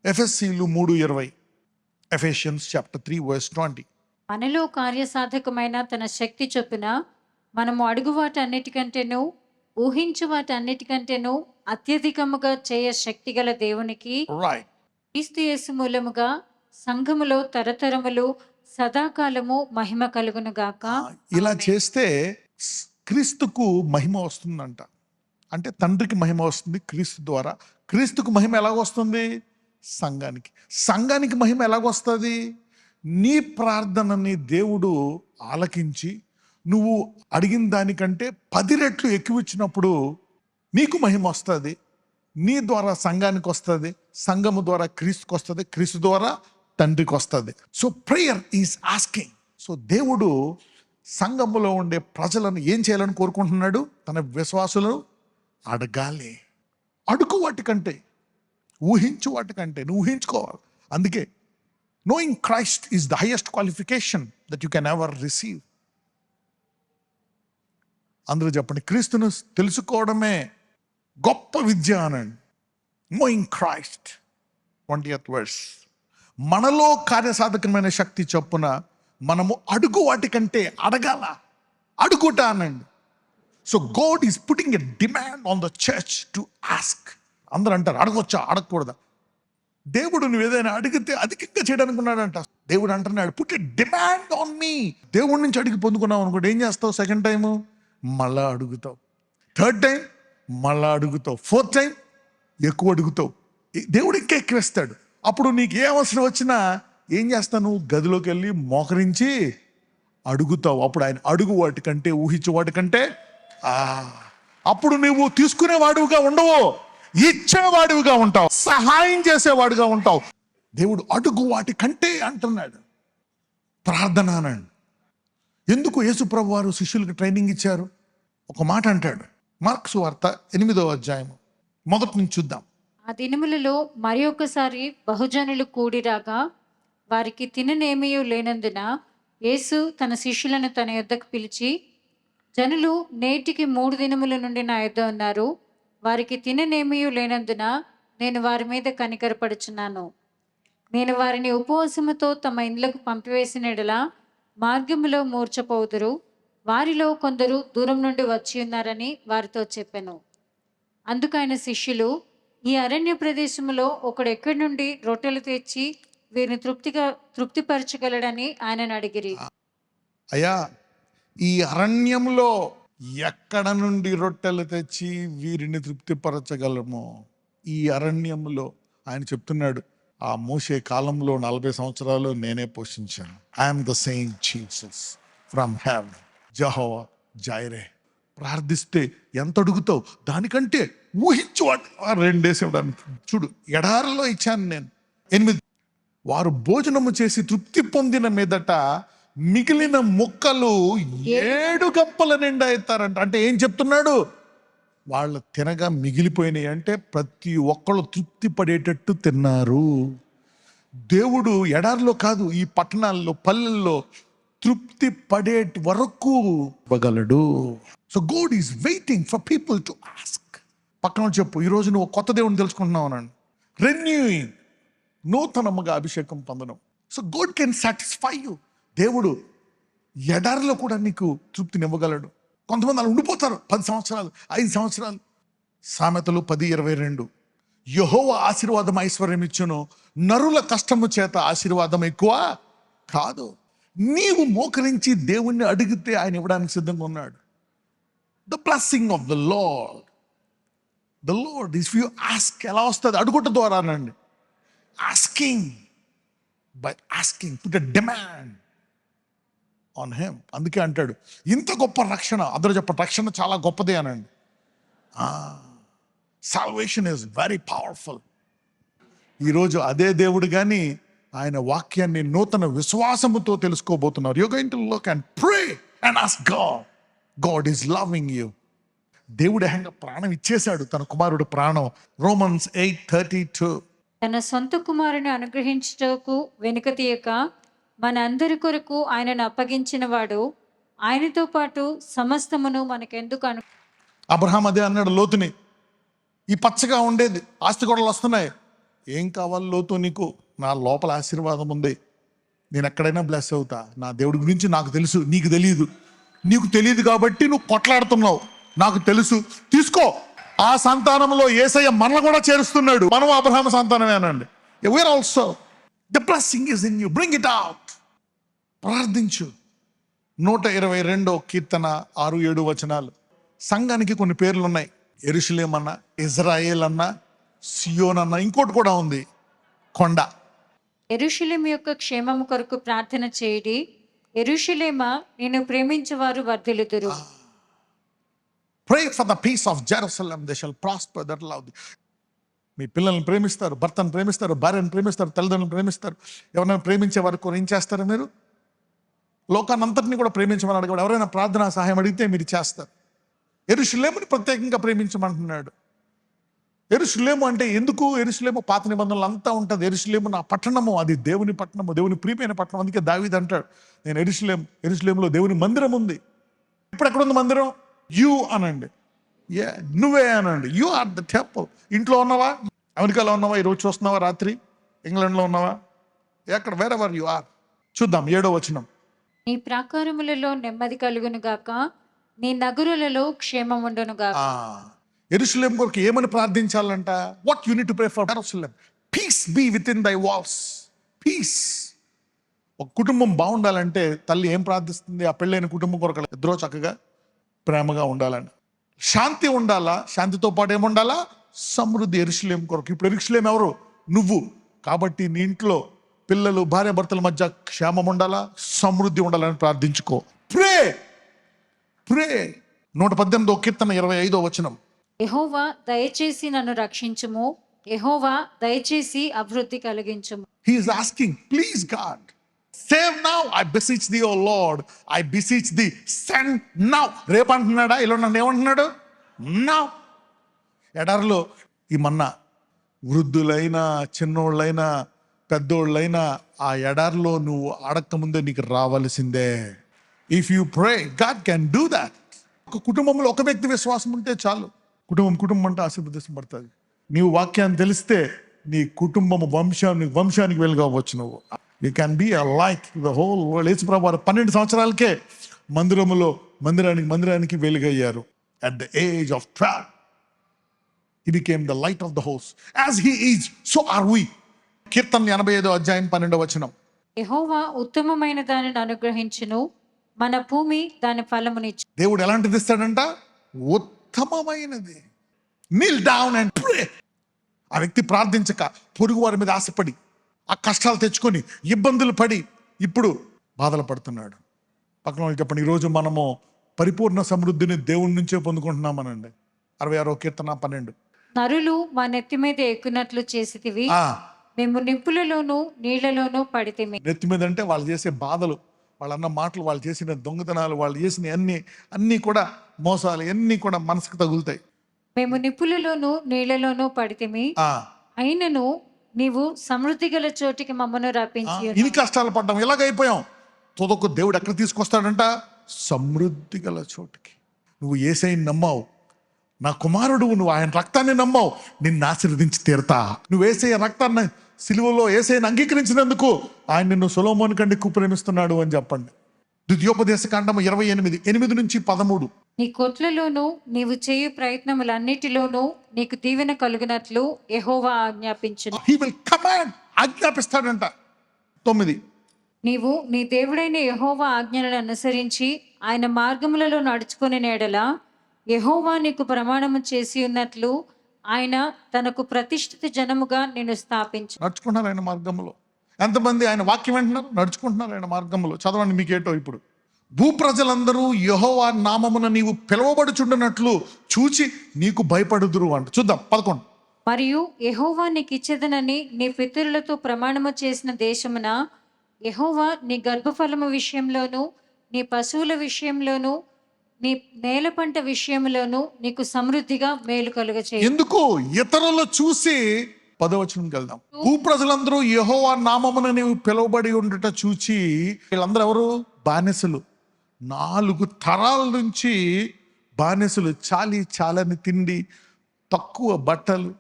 ఎఫెసీలు 3:20. Ephesians chapter 3 verse 20. మనలో కార్యసాధకమైన తన శక్తి చొప్పున మనము అడుగు వాటన్నిటికంటేను ఊహించు వాటన్నిటికంటేను అత్యధికముగా చేయ శక్తి గల దేవునికి రైట్. క్రీస్తు యేసు మూలముగా సంఘములో తరతరములు సదాకాలము మహిమ కలుగును గాక. ఇలా చేస్తే క్రీస్తుకు మహిమ వస్తుందంట. అంటే తండ్రికి మహిమ వస్తుంది క్రీస్తు ద్వారా. క్రీస్తుకు మహిమ ఎలాగొస్తుంది? సంఘానికి మహిమ ఎలాగొస్తుంది? నీ ప్రార్థనని దేవుడు ఆలకించి నువ్వు అడిగిన దానికంటే 10 రెట్లు ఎక్కువ ఇచ్చినప్పుడు నీకు మహిమ వస్తుంది. నీ ద్వారా సంఘానికి వస్తుంది, సంఘము ద్వారా క్రీస్తుకు వస్తుంది, క్రీస్తు ద్వారా తండ్రికి వస్తుంది. So prayer is asking. So దేవుడు సంఘములో ఉండే ప్రజలను ఏం చేయాలని కోరుకుంటున్నాడు? తన విశ్వాసులను అడగాలి. అడుగు వాటికంటే, ఊహించు వాటికంటే. నువ్వు ఊహించుకోవాలి. అందుకే knowing Christ is the highest qualification that you can ever receive. అందరూ చెప్పండి, క్రీస్తును తెలుసుకోవడమే గొప్ప విద్య అనండి. knowing Christ, 20th verse. మనలో కార్యసాధకమైన శక్తి చొప్పున మనము అడుగు వాటికంటే అడగాల. అడుగుట అనండి. So God is putting a demand on the church to ask. అందరూ అంటారు అడగొచ్చా, అడగకూడదా? దేవుడు నువ్వు ఏదైనా అడిగితే అధికంగా చేయడానికి ఉన్నాడంట. దేవుడు అంటున్నాడు put a demand on me. దేవుడి నుంచి అడిగి పొందుకున్నావు అనుకోండి, ఏం చేస్తావు? సెకండ్ టైము మళ్ళా అడుగుతావు, థర్డ్ టైం మళ్ళా అడుగుతావు, ఫోర్త్ టైం ఎక్కువ అడుగుతావు. దేవుడు ఇంకా ఎక్కువ ఇస్తాడు. అప్పుడు నీకు ఏ అవసరం వచ్చినా ఏం చేస్తావు? నువ్వు గదిలోకి వెళ్ళి మోకరించి అడుగుతావు. అప్పుడు ఆయన అడుగు వాటికంటే, ఊహించు వాటికంటే అప్పుడు నువ్వు తీసుకునేవాడుగా ఉండవు, ఇచ్చేవాడివిగా ఉంటావు, సహాయం చేసేవాడుగా ఉంటావు. దేవుడు అడుగు వాటి కంటే అంటున్నాడు. ప్రార్థన అనండి. ఎందుకు యేసుప్రభు వారు శిష్యులకు ట్రైనింగ్ ఇచ్చారు? ఒక మాట అంటాడు, మార్కు సువార్త 8వ అధ్యాయం మొదటి నుంచి చూద్దాం. ఆ దినములలో మరి ఒకసారి బహుజనులు కూడిరాగా వారికి తిననేమీ లేనందున యేసు తన శిష్యులను తన యొద్దకు పిలిచి, జనులు నేటికి 3 దినముల నుండి నా యొద్ద ఉన్నారు, వారికి తిననేమీ లేనందున నేను వారి మీద కనికరపడుచున్నాను. నేను వారిని ఉపవాసముతో తమ ఇండ్లకు పంపివేసిన యెడల మార్గములో మూర్ఛపోదురు. వారిలో కొందరు దూరం నుండి వచ్చి ఉన్నారని వారితో చెప్పెను. అందుకు ఆయన శిష్యులు, ఈ అరణ్య ప్రదేశములో ఒకడు ఎక్కడి నుండి రొట్టెలు తెచ్చి వీరిని తృప్తిపరచగలడని ఆయనను అడిగిరి. అయ్యా, ఈ అరణ్యంలో ఎక్కడ నుండి రొట్టెలు తెచ్చి వీరిని తృప్తిపరచగలమో? ఈ అరణ్యంలో ఆయన చెప్తున్నాడు, ఆ మోషే కాలంలో 40 సంవత్సరాలు నేనే పోషించాను. I'm the same Jesus from heaven, Jehovah Jireh. ప్రార్థిస్తే ఎంత అడుగుతావు? దానికంటే ఊహించు. 2 డేస్ ఇవ్వడానికి చూడు, ఎడారిలో ఇచ్చాను నేను 8. వారు భోజనము చేసి తృప్తి పొందిన మీదట మిగిలిన ముక్కలు 7 గంపల నిండా ఎత్తారంట. అంటే ఏం చెప్తున్నాడు? వాళ్ళు తినగా మిగిలిపోయినాయి. అంటే ప్రతి ఒక్కళ్ళు తృప్తి పడేటట్టు తిన్నారు. దేవుడు ఎడారిలో కాదు, ఈ పట్టణాల్లో పల్లెల్లో తృప్తి పడే వరకు ఇవ్వగలడు. So God is waiting for people to ask. పక్కన చెప్పు, ఈరోజు నువ్వు కొత్త దేవుడిని తెలుసుకుంటున్నావు అనండి. రెన్యూయింగ్, నూతనముగా అభిషేకం పొందడం. So God can satisfy you. దేవుడు ఎడారిలో కూడా నీకు తృప్తినివ్వగలడు. కొంతమంది అలా ఉండిపోతారు 10 సంవత్సరాలు, 5 సంవత్సరాలు. సామెతలు 10:22. యెహోవా ఆశీర్వాదం ఐశ్వర్యం ఇచ్చును, నరుల కష్టము చేత ఆశీర్వాదం ఎక్కువ కాదు. నీవు మోకరించి దేవుణ్ణి అడిగితే ఆయన ఇవ్వడానికి సిద్ధంగా ఉన్నాడు. The blessing of the Lord, the Lord if you ask. ఎలా వస్తుంది? అడుగుట ద్వారానండి. Asking, by asking, put a demand on him. అందుకే అంటాడు ఇంత గొప్ప రక్షణ. అందరూ చెప్పండి, రక్షణ చాలా గొప్పదే అనండి. Salvation is very powerful. ఈరోజు అదే దేవుడు కానీ ఆయన వాక్యాన్ని నూతన విశ్వాసముతో తెలుసుకోబోతున్నారు. You are going to look and pray and ask God. God is loving you. దేవుడు ఏకంగా ప్రాణం ఇచ్చేశాడు, తన కుమారుడు ప్రాణం. రోమన్స్ 8:32. తన సొంత కుమారుని అనుగ్రహించుటకు వెనుక తీయక మన అందరి కొరకు ఆయనను అప్పగించిన వాడు ఆయనతో పాటు సమస్తమును మనకెందుకు అబ్రహాం అదే అన్నాడు లోతుని. ఈ పచ్చగా ఉండేది ఆస్తి గొడవలు వస్తున్నాయి, ఏం కావాలి లోతు నీకు? నా లోపల ఆశీర్వాదం ఉంది, నేను ఎక్కడైనా బ్లెస్ అవుతా. నా దేవుడి గురించి నాకు తెలుసు, నీకు తెలియదు. నీకు తెలియదు కాబట్టి నువ్వు కొట్లాడుతున్నావు, నాకు తెలుసు. తీసుకో. ఆ సంతానంలో యేసయ్య మనల్ని కూడా చేరుస్తున్నాడు. మనం అబ్రహాము సంతానమేనండి. We are also, the blessing is in you, bring it out. ప్రార్థించు. 122 కీర్తన 6-7 వచనాలు. సంఘానికి కొన్ని పేర్లు ఉన్నాయి. యెరూషలేం అన్న, ఇజ్రాయేల్ అన్న, సియోన్ అన్న, ఇంకోటి కూడా ఉంది, కొండ. యెరూషలేము యొక్క క్షేమము కొరకు ప్రార్థన చేయడి. యెరూషలేమా, నేను ప్రేమించువారు వర్ధిల్లుదురు. Pray for the peace of Jerusalem, they shall prosper that love thee. మీ పిల్లల్ని ప్రేమిస్తారు, భర్తను ప్రేమిస్తారు, భార్యను ప్రేమిస్తారు, తల్లిదండ్రులను ప్రేమిస్తారు. ఎవరైనా ప్రేమించే వారికి ఏం చేస్తారు మీరు? లోకాన్ని అంతటినీ కూడా ప్రేమించమని అడగడు. ఎవరైనా ప్రార్థనా సహాయం అడిగితే మీరు చేస్తారు. యెరూషలేముని ప్రత్యేకంగా ప్రేమించమంటున్నాడు. యెరూషలేము అంటే ఎందుకు? యెరూషలేము పాత నిబంధనలు అంతా ఉంటుంది. యెరూషలేము నా పట్టణము, అది దేవుని పట్టణము, దేవుని ప్రియమైన పట్టణం. అందుకే దావీదు అంటాడు, నేను యెరూషలేములో దేవుని మందిరం ఉంది. ఇప్పుడు ఎక్కడ ఉంది మందిరం? యు అనండి, నువ్వే అనండి. You are the temple. ఇంట్లో ఉన్నావా? అమెరికాలో ఉన్నావా? ఈరోజు చూస్తున్నావా? రాత్రి ఇంగ్లాండ్లో ఉన్నావా? ఎక్కడ? Wherever you are. చూద్దాం 7వ వచనం. నీ ప్రాకారములలో నెమ్మది కలుగును గాక, నీ నగరులలో క్షేమం ఉండును గాక. యెరూషలేము కొరకు ఏమని ప్రార్థించాలంట? What you need to pray for Jerusalem? Peace be within thy walls. Peace. ఒక కుటుంబం బాగుండాలంటే తల్లి ఏం ప్రార్థిస్తుంది? ఆ పెళ్ళైన కుటుంబం కొరకు ఇద్దరూ చక్కగా ప్రేమగా ఉండాలని. శాంతి ఉండాలా, శాంతితో పాటు ఏముండాలా? సమృద్ధి. యెరూషలేం కొరకు. ఇప్పుడు యెరూషలేం ఎవరు? నువ్వు. కాబట్టి నీ ఇంట్లో పిల్లలు, భార్య భర్తల మధ్య క్షేమం ఉండాలా, సమృద్ధి ఉండాలని ప్రార్థించుకో. ప్రే ప్రే. 118వ కీర్తన 25వ వచనం. యెహోవా, దయచేసి నన్ను రక్షించుము. యెహోవా, దయచేసి అభివృద్ధి కలిగించుము. He is asking, please God, save now, I beseech thee, O Lord, I beseech thee, send now. రేపు అంటున్నాడా? ఇలా నన్ను ఏమంటున్నాడు? now. ఎడారిలో ఈ మన్నా, వృద్ధులైనా, చిన్నోళ్ళైనా, పెద్దోళ్ళైనా ఆ ఎడారిలో నువ్వు అడక్క ముందే నీకు రావాల్సిందే. If you pray, God can do that. ఒక కుటుంబంలో ఒక వ్యక్తి విశ్వాసం ఉంటే చాలు, కుటుంబం అంటే ఆశీర్వదించబడుతుంది. నీవు వాక్యాన్ని తెలిస్తే నీ కుటుంబం వంశానికి వెలుగవచ్చు. నువ్వు you can be a light to the whole world. యేసుప్రభువు 12 సంవత్సరాలకే మందిరానికి వెలుగయ్యారు. At the age of 12 he became the light of the house. As he is, so are we. కీర్తన 85వ అధ్యాయం 12వ వచనం. యెహోవా ఉత్తమమైన దానిని అనుగ్రహించును, మన భూమి దాని ఫలమునిచ్చు. దేవుడు ఎలాంటిది ఇస్తాడంట? ఉత్తమమైనది. Neel down and pray. ఆ వ్యక్తి ప్రార్థించక పొరుగు వారి మీద ఆశపడి ఆ కష్టాలు తెచ్చుకొని ఇబ్బందులు పడి ఇప్పుడు బాధలు పడుతున్నాడు. పక్కన వాళ్ళకి చెప్పండి, ఈరోజు మనము పరిపూర్ణ సమృద్ధిని దేవుడి నుంచే పొందుకుంటున్నామనండి. 66వ కీర్తన 12. నరులు మా నెత్తి మీద ఎక్కునట్లు చేసితివి, మేము నిప్పులలోను నీళ్లలోనూ పడితిమి. నెత్తి మీద అంటే వాళ్ళు చేసే బాధలు, వాళ్ళు అన్న మాటలు, వాళ్ళు చేసిన దొంగతనాలు, వాళ్ళు చేసిన అన్ని కూడా మోసాలు, అన్నీ కూడా మనసుకు తగులుతాయి. మేము నిప్పులలోను నీళ్లలోనూ పడితిమి, అయినను నీవు సమృద్ధి గల చోటికి మమ్మను రప్పించి. ఇన్ని కష్టాలు పడ్డాం, ఇలాగైపోయాం. తొదకు దేవుడు ఎక్కడ తీసుకొస్తాడంట? సమృద్ధి గల చోటికి. నువ్వు యేసయ్యని నమ్మావు, నా కుమారుడు, నువ్వు ఆయన రక్తాన్ని నమ్మావు, నిన్ను ఆశీర్వదించి తీరుతా. నువ్వు యేసయ్య రక్తాన్ని, సిలువలో యేసయ్యని అంగీకరించినందుకు ఆయన నిన్ను సొలొమోను కంటే ఎక్కువ ప్రేమిస్తున్నాడు అని చెప్పండి. ద్వితీయోపదేశకాండము 28:8-13. నీ కొట్లలోను నీవు చేయు ప్రయత్నములన్నిటిలోనూ నీకు దీవెన కలుగునట్లు యెహోవా ఆజ్ఞాపించును. He will command, ఆజ్ఞాపిస్తాడంట. 9. నీవు నీ దేవుడైన యెహోవా ఆజ్ఞలను అనుసరించి ఆయన మార్గములలో నడుచుకునే ఎడల యెహోవా నీకు ప్రమాణము చేసి ఉన్నట్లు ఆయన తనకు ప్రతిష్ఠిత జనముగా నిన్ను స్థాపించు. నడుచుకుంటున్నారు ఆయన మార్గంలో. ఎంతమంది ఆయన వాక్యం వింటున్నారు? నడుచుకుంటున్నారు ఆయన మార్గంలో. చదవండి మీకేటో. ఇప్పుడు భూప్రజలందరూ యెహోవా నామమున నీవు పిలువబడుచుండునట్లు చూచి నీకు భయపడుదురు అంట. చూద్దాం 11. మరియు యెహోవా నీకు ఇచ్చేదనని నీ పితరులతో ప్రమాణము చేసిన దేశమున యెహోవా నీ గర్భఫలము విషయంలోను, నీ పశువుల విషయంలోను, నీ నేల పంట విషయంలోను నీకు సమృద్ధిగా మేలు కలుగచేయు. ఎందుకు? ఇతరులు చూసి 10వ వచనంకి వెళ్దాం. భూప్రజలందరూ యెహోవా నామమున నీవు పిలువబడి ఉండుట చూచి. వీళ్ళందరూ ఎవరు? బానిసలు. 4 తరాల నుంచి బానిసలు. చాలని తిండి, తక్కువ బట్టలు,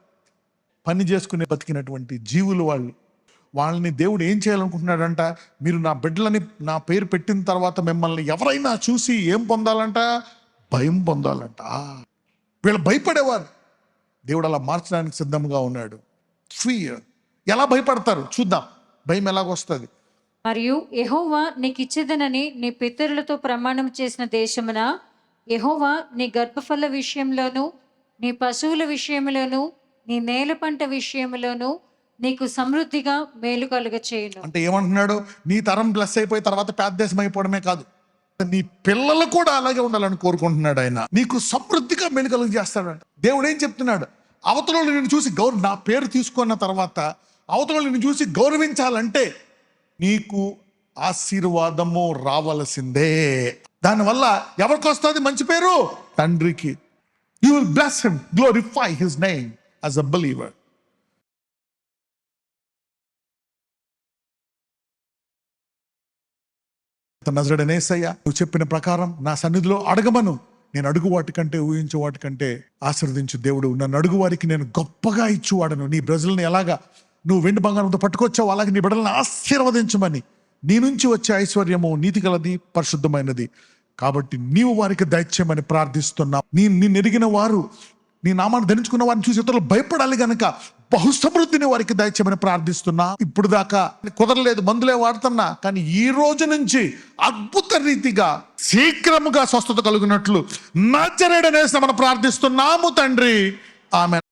పని చేసుకుని బతికినటువంటి జీవులు వాళ్ళు. వాళ్ళని దేవుడు ఏం చేయాలనుకుంటున్నాడంట, మీరు నా బిడ్డలని నా పేరు పెట్టిన తర్వాత మిమ్మల్ని ఎవరైనా చూసి ఏం పొందాలంట, భయం పొందాలంట. వీళ్ళు భయపడేవారు, దేవుడు అలా మార్చడానికి సిద్ధంగా ఉన్నాడు. ఫియర్. ఎలా భయపడతారు చూద్దాం, భయం ఎలాగొస్తుంది. మరియు యెహోవా నీకు ఇచ్చేదనని నీ పితరులతో ప్రమాణం చేసిన దేశమున యెహోవా నీ గర్భఫల విషయంలోను, నీ పశువుల విషయంలోను, నీ నేల పంట విషయంలోను నీకు సమృద్ధిగా మేలు కలుగ చేయును. అంటే ఏమంటున్నాడు, నీ తరం బ్లెస్ అయిపోయి తర్వాత పేద దేశం అయిపోవడమే కాదు, నీ పిల్లలు కూడా అలాగే ఉండాలని కోరుకుంటున్నాడు ఆయన. నీకు సమృద్ధిగా మేలు కలుగ చేస్తాడు. దేవుడు ఏం చెప్తున్నాడు, అవతల నిన్ను చూసి నా పేరు తీసుకున్న తర్వాత అవతల నిన్ను చూసి గౌరవించాలంటే నీకు ఆశీర్వాదము రావలసిందే. దానివల్ల ఎవరికి వస్తుంది మంచి పేరు? తండ్రికి. You will bless him, glorify his name as a believer. నజరేయుడైన యేసయ్య, నువ్వు చెప్పిన ప్రకారం నా సన్నిధిలో అడగమను, నేను అడుగు వాటికంటే ఊహించే వాటికంటే ఆశీర్వదించు దేవుడు. నన్ను అడుగు వారికి నేను గొప్పగా ఇచ్చువాడను. నీ ప్రజలను ఎలాగా నువ్వు వెండి బంగారంతో పట్టుకొచ్చావు అలాగే నీ బిడ్డలను ఆశీర్వదించమని. నీ నుంచి వచ్చే ఐశ్వర్యము నీతి గలది, పరిశుద్ధమైనది. కాబట్టి నీవు వారికి దయచేయమని ప్రార్థిస్తున్నా. నిన్ను ఎరిగిన వారు, నీ నామాన్ని ధరించుకున్న వారిని చూసి ఇతరులు భయపడాలి గనక బహుసమృద్ధిని వారికి దయచేయమని ప్రార్థిస్తున్నా. ఇప్పుడు దాకా కుదరలేదు, మందులే వాడుతున్నా, కానీ ఈ రోజు నుంచి అద్భుత రీతిగా శీఘ్రముగా స్వస్థత కలుగునట్లు నజరేయుడైన యేసు నామమున ప్రార్థిస్తున్నాము తండ్రి. ఆమేన్.